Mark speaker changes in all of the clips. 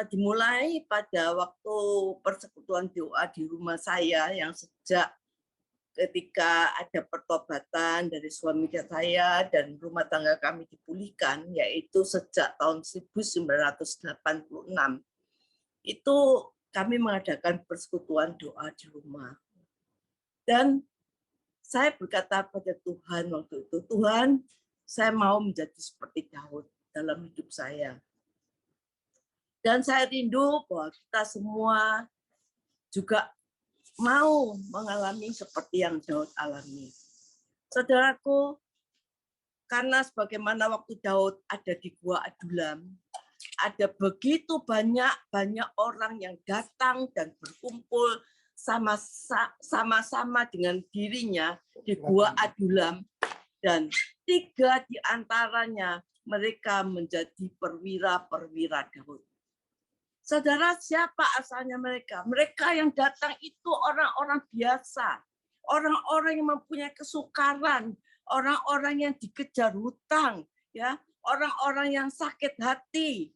Speaker 1: dimulai pada waktu persekutuan doa di rumah saya yang sejak ketika ada pertobatan dari suami saya dan rumah tangga kami dipulihkan, yaitu sejak tahun 1986. Itu kami mengadakan persekutuan doa di rumah. Dan saya berkata pada Tuhan waktu itu, Tuhan, saya mau menjadi seperti Daud dalam hidup saya. Dan saya rindu bahwa kita semua juga mau mengalami seperti yang Daud alami. Saudaraku, karena sebagaimana waktu Daud ada di Gua Adulam, ada begitu banyak orang yang datang dan berkumpul sama-sama dengan dirinya di Gua Adulam, dan 3 di antaranya mereka menjadi perwira-perwira Daud. Saudara, siapa asalnya mereka? Mereka yang datang itu orang-orang biasa, orang-orang yang mempunyai kesukaran, orang-orang yang dikejar hutang, ya, orang-orang yang sakit hati,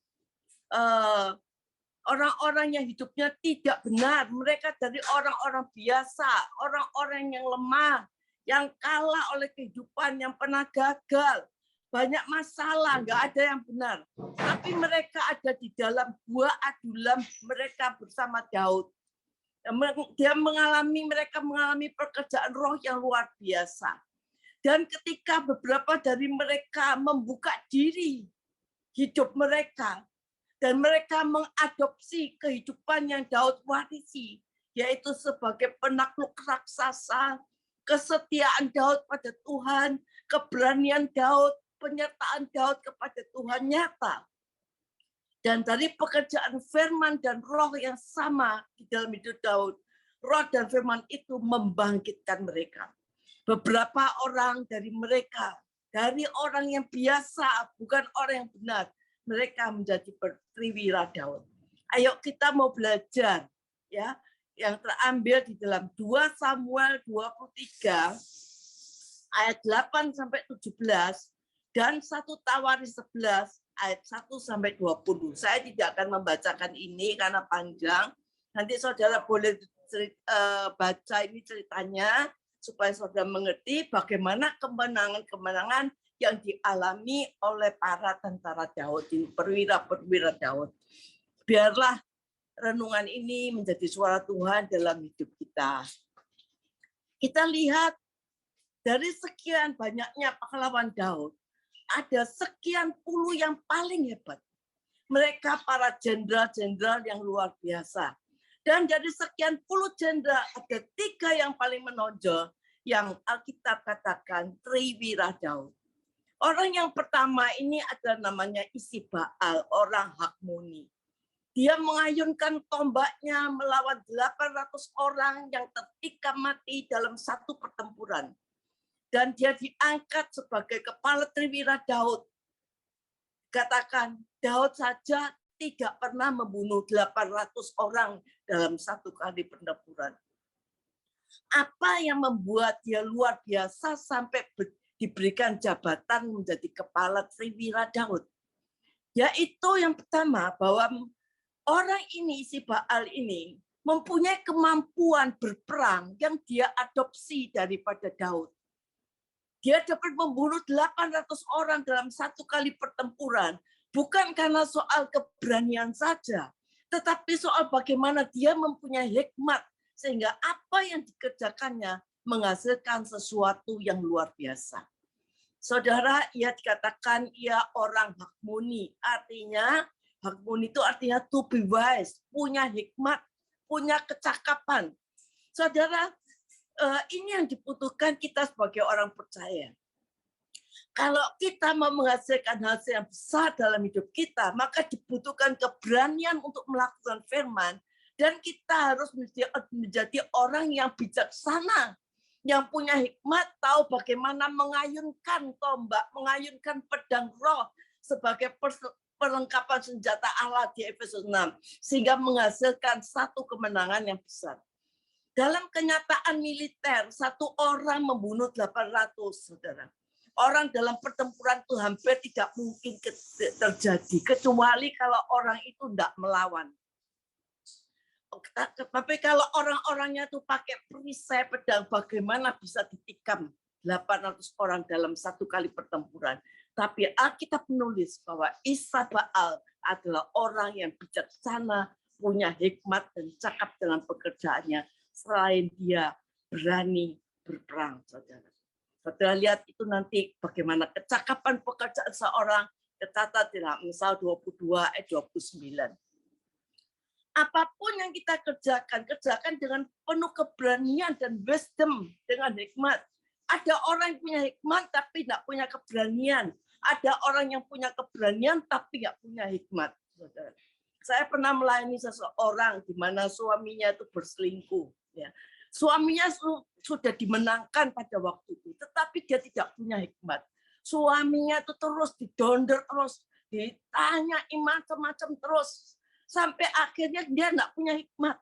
Speaker 1: orang-orang yang hidupnya tidak benar. Mereka dari orang-orang biasa, orang-orang yang lemah, yang kalah oleh kehidupan, yang pernah gagal. Banyak masalah, nggak ada yang benar. Tapi mereka ada di dalam Gua Adulam, mereka bersama Daud. Mereka mengalami pekerjaan roh yang luar biasa. Dan ketika beberapa dari mereka membuka diri hidup mereka, dan mereka mengadopsi kehidupan yang Daud warisi, yaitu sebagai penakluk raksasa, kesetiaan Daud pada Tuhan, keberanian Daud, penyertaan Daud kepada Tuhan nyata. Dan dari pekerjaan firman dan roh yang sama di dalam hidup Daud, roh dan firman itu membangkitkan mereka. Beberapa orang dari mereka, dari orang yang biasa, bukan orang yang benar, mereka menjadi perwira Daud. Ayo kita mau belajar, ya, yang terambil di dalam 2 Samuel 23 ayat 8 sampai 17 dan 1 Tawaris 11 ayat 1 sampai 20. Saya tidak akan membacakan ini karena panjang. Nanti saudara boleh baca ini ceritanya supaya saudara mengerti bagaimana kemenangan-kemenangan yang dialami oleh para tentara Daud, perwira-perwira Daud. Biarlah renungan ini menjadi suara Tuhan dalam hidup kita. Kita lihat dari sekian banyaknya pahlawan Daud, ada sekian puluh yang paling hebat. Mereka para jenderal-jenderal yang luar biasa. Dan dari sekian puluh jenderal, ada 3 yang paling menonjol, yang Alkitab katakan Triwira Daud. Orang yang pertama ini adalah namanya Isiba'al, orang Hakmoni. Dia mengayunkan tombaknya melawan 800 orang yang tertikam mati dalam satu pertempuran. Dan dia diangkat sebagai kepala Triwira Daud. Katakan, Daud saja tidak pernah membunuh 800 orang dalam satu kali pertempuran. Apa yang membuat dia luar biasa sampai diberikan jabatan menjadi kepala Triwira Daud? Yaitu yang pertama, bahwa orang ini, Isiba'al ini, mempunyai kemampuan berperang yang dia adopsi daripada Daud. Dia dapat membunuh 800 orang dalam satu kali pertempuran. Bukan karena soal keberanian saja, tetapi soal bagaimana dia mempunyai hikmat, sehingga apa yang dikerjakannya menghasilkan sesuatu yang luar biasa. Saudara, ia dikatakan ia orang Hakmoni. Artinya, Hakmoni itu artinya to be wise, punya hikmat, punya kecakapan. Saudara, ini yang dibutuhkan kita sebagai orang percaya. Kalau kita mau menghasilkan hasil yang besar dalam hidup kita, maka dibutuhkan keberanian untuk melakukan firman, dan kita harus menjadi orang yang bijaksana, yang punya hikmat, tahu bagaimana mengayunkan tombak, mengayunkan pedang roh sebagai perlengkapan senjata Allah di Efesus 6, sehingga menghasilkan satu kemenangan yang besar. Dalam kenyataan militer, satu orang membunuh 800, saudara. Orang dalam pertempuran itu hampir tidak mungkin terjadi, kecuali kalau orang itu tidak melawan. Tapi kalau orang-orangnya itu pakai perisai pedang, bagaimana bisa ditikam 800 orang dalam satu kali pertempuran? Tapi Alkitab menulis bahwa Isa Baal adalah orang yang bijaksana, punya hikmat dan cakap dalam pekerjaannya. Selain dia berani berperang, saudara. Saudara lihat itu nanti bagaimana kecakapan pekerjaan seorang, tercatat dalam Amsal 22 ayat 29. Apapun yang kita kerjakan dengan penuh keberanian dan wisdom, dengan hikmat. Ada orang yang punya hikmat tapi tidak punya keberanian. Ada orang yang punya keberanian tapi nggak punya hikmat. Saudara. Saya pernah melayani seseorang di mana suaminya itu berselingkuh. Ya. Suaminya sudah dimenangkan pada waktu itu, tetapi dia tidak punya hikmat. Suaminya itu terus didonder, terus ditanya macam-macam terus. Sampai akhirnya dia tidak punya hikmat.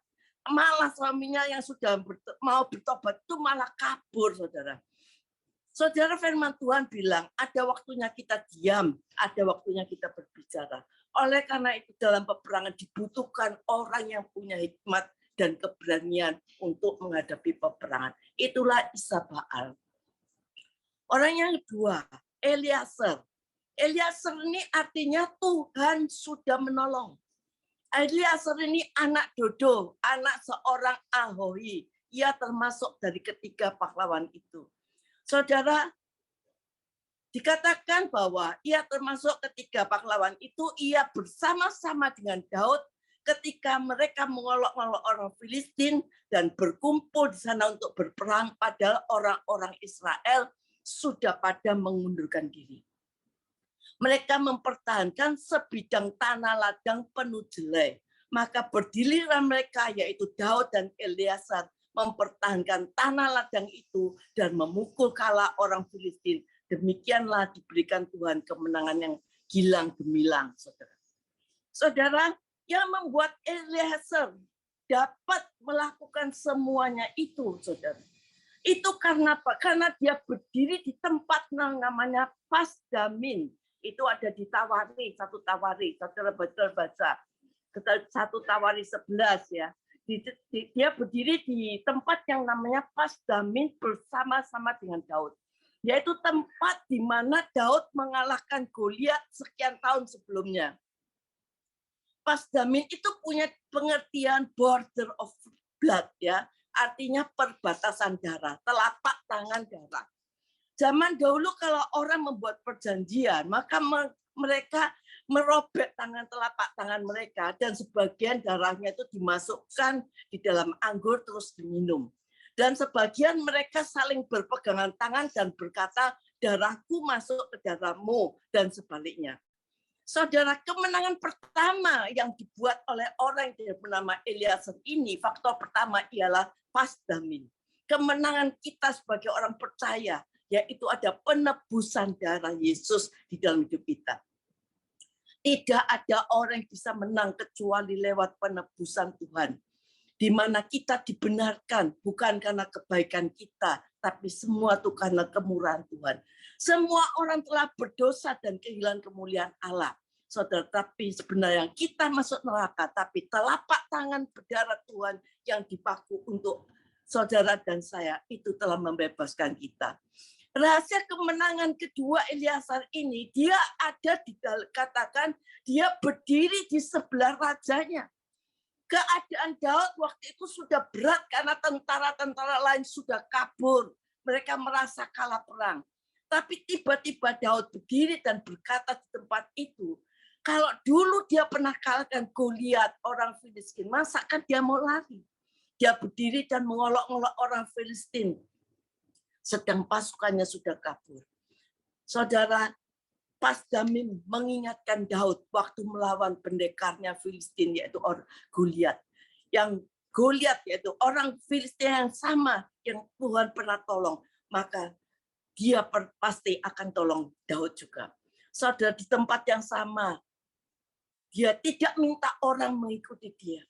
Speaker 1: Malah suaminya yang sudah mau bertobat itu malah kabur, saudara. Saudara, firman Tuhan bilang, ada waktunya kita diam, ada waktunya kita berbicara. Oleh karena itu dalam peperangan dibutuhkan orang yang punya hikmat dan keberanian untuk menghadapi peperangan. Itulah Isa Baal. Orang yang kedua, Eliezer. Eliezer ini artinya Tuhan sudah menolong. Eliezer ini anak Dodo, anak seorang Ahohi. Ia termasuk dari ketiga pahlawan itu. Saudara, dikatakan bahwa ia termasuk ketiga pahlawan itu, ia bersama-sama dengan Daud ketika mereka mengolok-olok orang Filistin dan berkumpul di sana untuk berperang, padahal orang-orang Israel sudah pada mengundurkan diri. Mereka mempertahankan sebidang tanah ladang penuh jelai. Maka berdirilah mereka, yaitu Daud dan Eliezer, mempertahankan tanah ladang itu dan memukul kala orang Filistin. Demikianlah diberikan Tuhan kemenangan yang gilang gemilang, saudara. Saudara, yang membuat Eliezer dapat melakukan semuanya itu, saudara. Itu karena apa? Karena dia berdiri di tempat namanya Pasdamin. Itu ada di Tawari, satu Tawari, saudara baca, satu Tawari 11 ya. Dia berdiri di tempat yang namanya Pasdamin bersama-sama dengan Daud. Yaitu tempat di mana Daud mengalahkan Goliat sekian tahun sebelumnya. Pasdamin itu punya pengertian border of blood ya, artinya perbatasan darah, telapak tangan darah. Zaman dahulu kalau orang membuat perjanjian, maka mereka merobek telapak tangan mereka dan sebagian darahnya itu dimasukkan di dalam anggur terus diminum. Dan sebagian mereka saling berpegangan tangan dan berkata, darahku masuk ke darahmu dan sebaliknya. Saudara, kemenangan pertama yang dibuat oleh orang yang bernama Eliezer ini, faktor pertama ialah Pasdamin. Kemenangan kita sebagai orang percaya, yaitu ada penebusan darah Yesus di dalam hidup kita. Tidak ada orang yang bisa menang kecuali lewat penebusan Tuhan. Di mana kita dibenarkan, bukan karena kebaikan kita, tapi semua itu karena kemurahan Tuhan. Semua orang telah berdosa dan kehilangan kemuliaan Allah. Saudara, tapi sebenarnya kita masuk neraka, tapi telapak tangan berdarah Tuhan yang dipaku untuk saudara dan saya, itu telah membebaskan kita. Rahasia kemenangan kedua Eliezer ini, dia ada dikatakan dia berdiri di sebelah rajanya. Keadaan Daud waktu itu sudah berat karena tentara-tentara lain sudah kabur. Mereka merasa kalah perang. Tapi tiba-tiba Daud berdiri dan berkata di tempat itu, kalau dulu dia pernah kalahkan Goliat orang Filistin, masa kan dia mau lari? Dia berdiri dan mengolok-olok orang Filistin. Sedang pasukannya sudah kabur. Saudara, Pasdamin mengingatkan Daud waktu melawan pendekarnya Filistin, yaitu Goliat. Yang Goliat yaitu orang Filistin yang sama yang Tuhan pernah tolong, maka dia pasti akan tolong Daud juga. Saudara, di tempat yang sama, dia tidak minta orang mengikuti dia.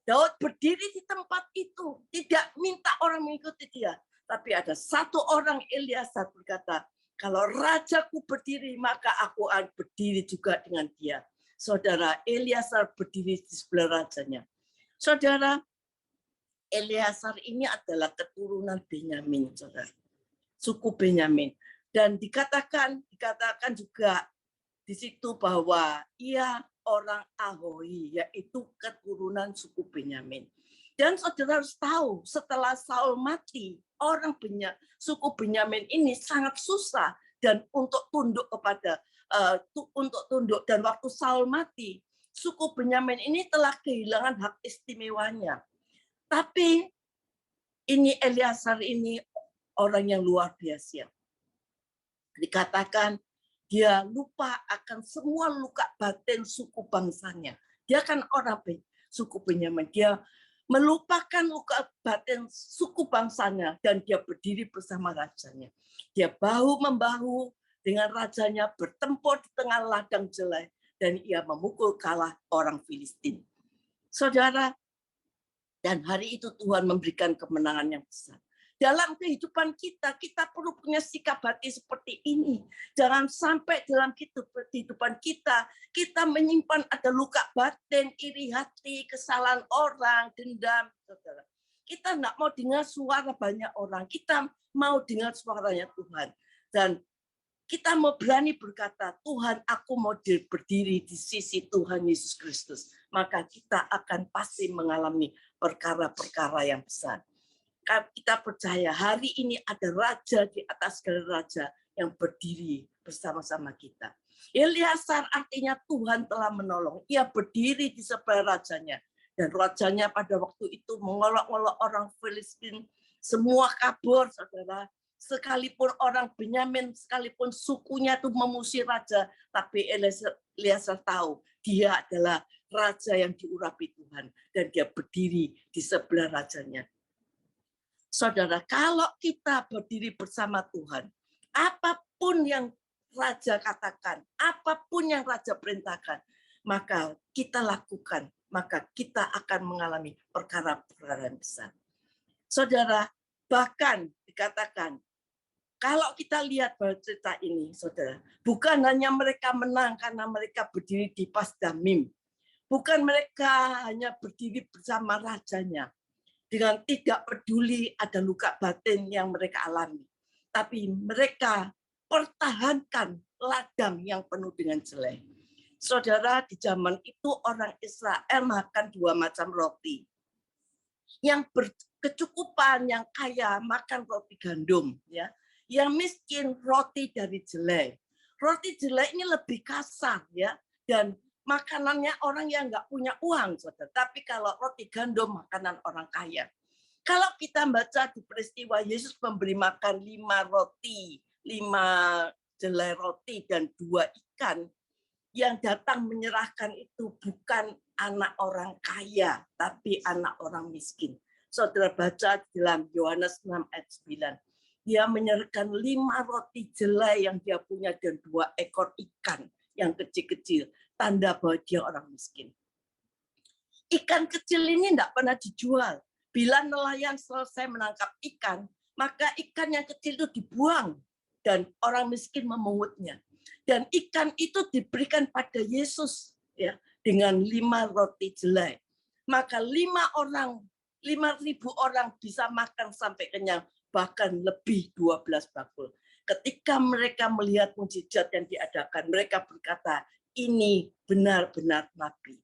Speaker 1: Daud berdiri di tempat itu, tidak minta orang mengikuti dia. Tapi ada satu orang, Eliezer, berkata, Kalau rajaku berdiri, maka aku akan berdiri juga dengan dia. Saudara, Eleazar berdiri di sebelah rajanya. Saudara, Eleazar ini adalah keturunan Benyamin, saudara. Suku Benyamin. Dan dikatakan juga di situ bahwa ia orang Ahoi, yaitu keturunan suku Benyamin. Dan saudara harus tahu, setelah Saul mati, suku Benyamin ini sangat susah dan untuk tunduk dan waktu Saul mati, suku Benyamin ini telah kehilangan hak istimewanya. Tapi ini Eleazar ini orang yang luar biasa. Dikatakan dia lupa akan semua luka batin suku bangsanya. Dia kan orang suku Benyamin. Dia melupakan luka batin suku bangsanya dan dia berdiri bersama rajanya. Dia bahu-membahu dengan rajanya, bertempur di tengah ladang jelai dan ia memukul kalah orang Filistin. Saudara, dan hari itu Tuhan memberikan kemenangan yang besar. Dalam kehidupan kita perlu punya sikap hati seperti ini. Jangan sampai dalam kehidupan kita menyimpan ada luka batin, iri hati, kesalahan orang, dendam. Saudara. Kita nggak mau dengar suara banyak orang. Kita mau dengar suaranya Tuhan. Dan kita mau berani berkata, Tuhan, aku mau berdiri di sisi Tuhan Yesus Kristus. Maka kita akan pasti mengalami perkara-perkara yang besar. Kita percaya hari ini ada raja di atas segala raja yang berdiri bersama-sama kita. Eleazar artinya Tuhan telah menolong. Ia berdiri di sebelah rajanya. Dan rajanya pada waktu itu mengolok-olok orang Filistin. Semua kabur, saudara. Sekalipun orang Benyamin, sekalipun sukunya itu memusuhi raja. Tapi Eleazar tahu dia adalah raja yang diurapi Tuhan. Dan dia berdiri di sebelah rajanya. Saudara, kalau kita berdiri bersama Tuhan, apapun yang Raja katakan, apapun yang Raja perintahkan, maka kita lakukan, maka kita akan mengalami perkara-perkara yang besar. Saudara, bahkan dikatakan, kalau kita lihat cerita ini, saudara, bukan hanya mereka menang karena mereka berdiri di Pasdamim, bukan mereka hanya berdiri bersama rajanya, dengan tidak peduli ada luka batin yang mereka alami. Tapi mereka pertahankan ladang yang penuh dengan jelai. Saudara, di zaman itu orang Israel makan dua macam roti. Yang berkecukupan, yang kaya makan roti gandum. Ya. Yang miskin roti dari jelai. Roti jelai ini lebih kasar, ya, dan makanannya orang yang nggak punya uang, saudara. Tapi kalau roti gandum, makanan orang kaya. Kalau kita baca di peristiwa Yesus memberi makan 5 jelai roti dan 2 ikan, yang datang menyerahkan itu bukan anak orang kaya, tapi anak orang miskin. Saudara baca dalam Yohanes 6 ayat 9. Dia menyerahkan 5 roti jelai yang dia punya dan 2 ekor ikan yang kecil-kecil. Tanda bahwa dia orang miskin. Ikan kecil ini tidak pernah dijual. Bila nelayan selesai menangkap ikan, maka ikan yang kecil itu dibuang. Dan orang miskin memungutnya. Dan ikan itu diberikan pada Yesus ya, dengan 5 roti jelai. Maka 5.000 orang bisa makan sampai kenyang. Bahkan lebih 12 bakul. Ketika mereka melihat mukjizat yang diadakan, mereka berkata, ini benar-benar nabi.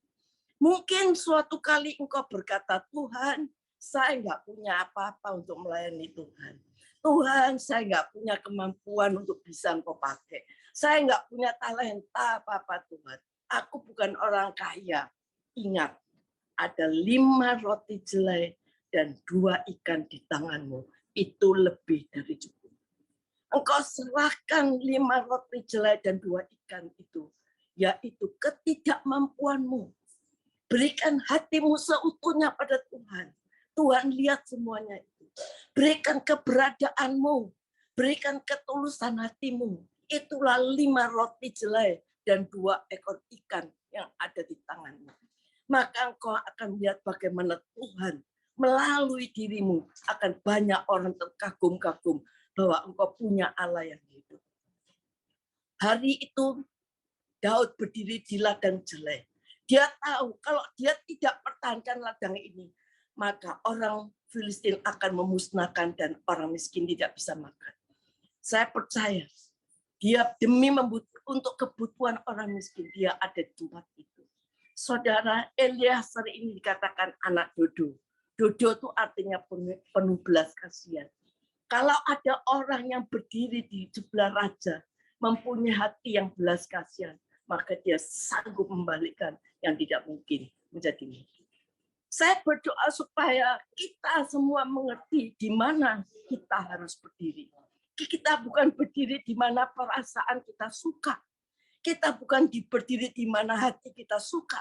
Speaker 1: Mungkin suatu kali engkau berkata, Tuhan, saya nggak punya apa-apa untuk melayani Tuhan. Tuhan, saya nggak punya kemampuan untuk bisa engkau pakai. Saya nggak punya talenta apa-apa Tuhan. Aku bukan orang kaya. Ingat, ada 5 roti jelai dan 2 ikan di tanganmu. Itu lebih dari cukup. Engkau serahkan 5 roti jelai dan 2 ikan itu, yaitu ketidakmampuanmu. Berikan hatimu seutuhnya pada Tuhan. Tuhan lihat semuanya itu. Berikan keberadaanmu. Berikan ketulusan hatimu. Itulah 5 roti jelai dan 2 ekor ikan yang ada di tanganmu. Maka engkau akan lihat bagaimana Tuhan melalui dirimu akan banyak orang terkagum-kagum bahwa engkau punya Allah yang hidup. Hari itu Daud berdiri di ladang jelai. Dia tahu kalau dia tidak pertahankan ladang ini, maka orang Filistin akan memusnahkan dan orang miskin tidak bisa makan. Saya percaya dia demi untuk kebutuhan orang miskin, dia ada di tempat itu. Saudara, Eliezer ini dikatakan anak Dodo. Dodo itu artinya penuh belas kasihan. Kalau ada orang yang berdiri di sebelah raja, mempunyai hati yang belas kasihan, maka dia sanggup membalikkan yang tidak mungkin menjadi mungkin. Saya berdoa supaya kita semua mengerti di mana kita harus berdiri. Kita bukan berdiri di mana perasaan kita suka. Kita bukan berdiri di mana hati kita suka.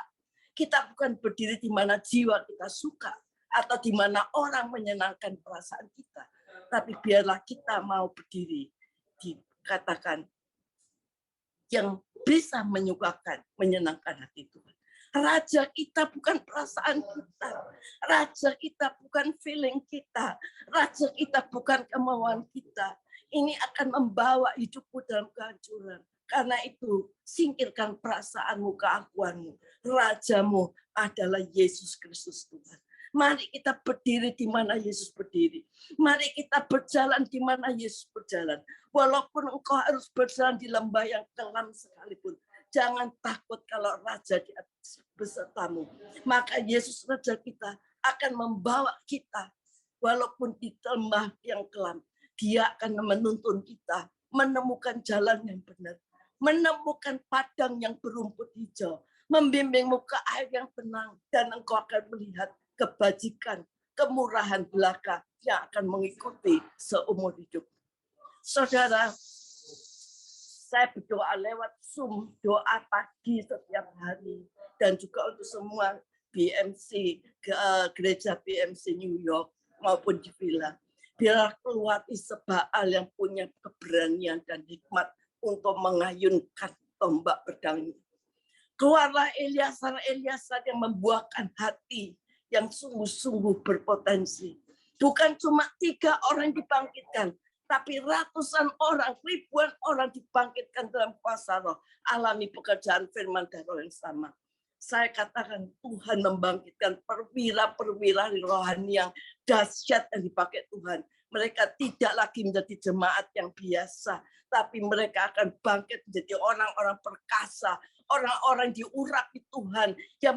Speaker 1: Kita bukan berdiri di mana jiwa kita suka. Atau di mana orang menyenangkan perasaan kita. Tapi biarlah kita mau berdiri, dikatakan, yang bisa menyukakan, menyenangkan hati Tuhan. Raja kita bukan perasaan kita. Raja kita bukan feeling kita. Raja kita bukan kemauan kita. Ini akan membawa hidupmu dalam kehancuran. Karena itu, singkirkan perasaanmu, keakuanmu. Rajamu adalah Yesus Kristus Tuhan. Mari kita berdiri di mana Yesus berdiri. Mari kita berjalan di mana Yesus berjalan. Walaupun engkau harus berjalan di lembah yang kelam sekalipun, jangan takut kalau Raja di atas besertamu. Maka Yesus Raja kita akan membawa kita walaupun di lembah yang kelam. Dia akan menuntun kita menemukan jalan yang benar, menemukan padang yang berumput hijau, membimbingmu ke air yang tenang, dan engkau akan melihat kebajikan, kemurahan belaka yang akan mengikuti seumur hidup. Saudara, saya berdoa lewat Zoom, doa pagi setiap hari, dan juga untuk semua BMC, gereja BMC New York maupun di Villa. Biarlah keluar Isbaal yang punya keberanian dan hikmat untuk mengayunkan tombak pedangnya. Keluarlah Eliezer yang membuahkan hati yang sungguh-sungguh berpotensi. Bukan cuma 3 orang dibangkitkan, tapi ratusan orang, ribuan orang dibangkitkan dalam kuasa roh, alami pekerjaan firman dan roh yang sama. Saya katakan Tuhan membangkitkan perwira-perwira rohani yang dahsyat yang dipakai Tuhan. Mereka tidak lagi menjadi jemaat yang biasa, tapi mereka akan bangkit menjadi orang-orang perkasa, orang-orang diurapi Tuhan yang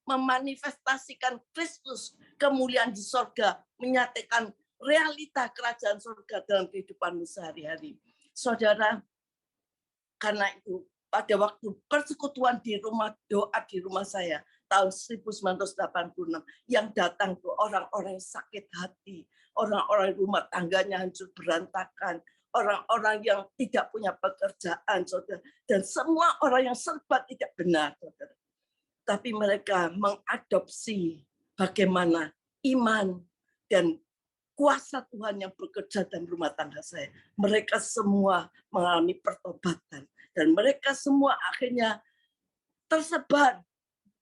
Speaker 1: memanifestasikan Kristus, kemuliaan di sorga, menyatakan realita kerajaan sorga dalam kehidupan sehari-hari. Saudara, karena itu pada waktu persekutuan di rumah doa di rumah saya tahun 1986 yang datang tuh orang-orang yang sakit hati, orang-orang rumah tangganya hancur berantakan, orang-orang yang tidak punya pekerjaan, saudara, dan semua orang yang serba tidak benar, saudara. Tapi mereka mengadopsi bagaimana iman dan kuasa Tuhan yang bekerja dalam rumah tangga saya. Mereka semua mengalami pertobatan. Dan mereka semua akhirnya tersebar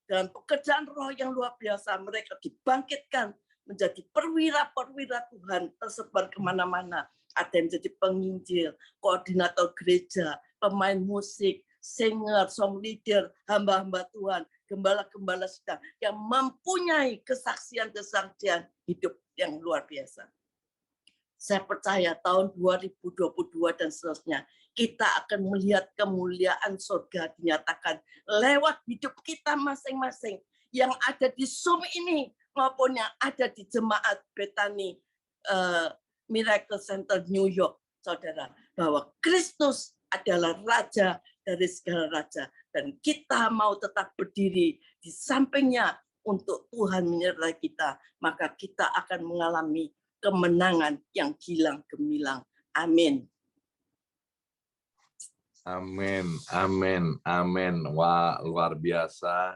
Speaker 1: dalam pekerjaan roh yang luar biasa. Mereka dibangkitkan menjadi perwira-perwira Tuhan, tersebar kemana-mana. Ada yang menjadi penginjil, koordinator gereja, pemain musik, singer, song leader, hamba-hamba Tuhan, gembala-gembala sedang, yang mempunyai kesaksian-kesaksian hidup yang luar biasa. Saya percaya tahun 2022 dan seterusnya, kita akan melihat kemuliaan surga dinyatakan lewat hidup kita masing-masing yang ada di Zoom ini maupun yang ada di jemaat Bethany Miracle Center New York, saudara, bahwa Kristus adalah Raja dari segala raja dan kita mau tetap berdiri di sampingnya untuk Tuhan menyertai kita, maka kita akan mengalami kemenangan yang gilang gemilang. Amin.
Speaker 2: Amin, amin, amin. Wah, luar biasa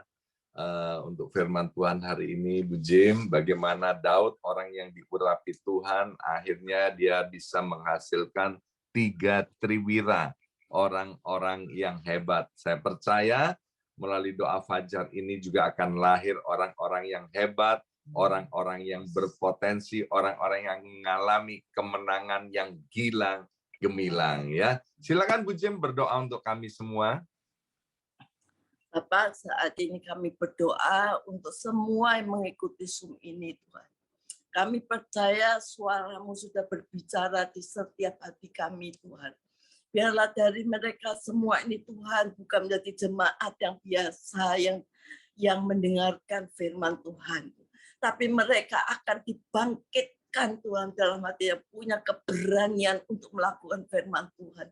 Speaker 2: untuk firman Tuhan hari ini, Bu Jim. Bagaimana Daud, orang yang diurapi Tuhan, akhirnya dia bisa menghasilkan 3 triwira, orang-orang yang hebat. Saya percaya melalui doa fajar ini juga akan lahir orang-orang yang hebat, orang-orang yang berpotensi, orang-orang yang mengalami kemenangan yang gilang gemilang ya. Silakan Bu Jem berdoa untuk kami semua.
Speaker 1: Bapak, saat ini kami berdoa untuk semua yang mengikuti Zoom ini, Tuhan. Kami percaya suara-Mu sudah berbicara di setiap hati kami, Tuhan. Biarlah dari mereka semua ini, Tuhan, bukan menjadi jemaat yang biasa, yang mendengarkan firman Tuhan. Tapi mereka akan dibangkitkan, Tuhan, dalam hati yang punya keberanian untuk melakukan firman Tuhan.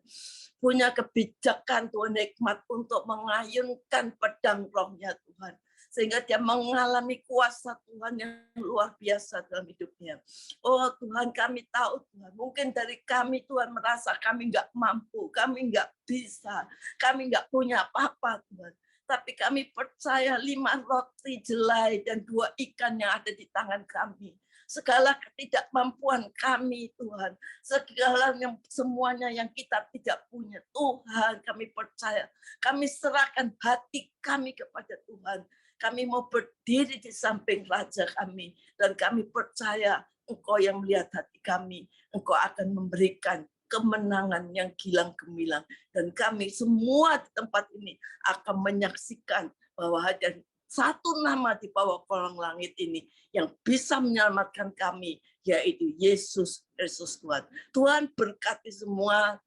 Speaker 1: Punya kebijakan, Tuhan, hikmat untuk mengayunkan pedang rohnya, Tuhan. Sehingga dia mengalami kuasa Tuhan yang luar biasa dalam hidupnya. Oh Tuhan, kami tahu Tuhan, mungkin dari kami Tuhan merasa kami nggak mampu, kami nggak bisa, kami nggak punya apa-apa Tuhan. Tapi kami percaya 5 roti jelai dan 2 ikan yang ada di tangan kami. Segala ketidakmampuan kami Tuhan, segala yang semuanya yang kita tidak punya Tuhan, kami percaya, kami serahkan hati kami kepada Tuhan. Kami mau berdiri di samping Raja kami. Dan kami percaya Engkau yang melihat hati kami. Engkau akan memberikan kemenangan yang gilang gemilang. Dan kami semua di tempat ini akan menyaksikan bahwa ada satu nama di bawah kolong langit ini yang bisa menyelamatkan kami, yaitu Yesus Kristus Tuhan. Tuhan berkati semua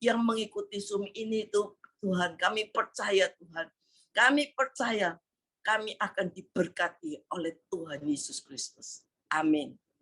Speaker 1: yang mengikuti Zoom ini Tuhan. Kami percaya Tuhan. Kami percaya kami akan diberkati oleh Tuhan Yesus Kristus. Amin.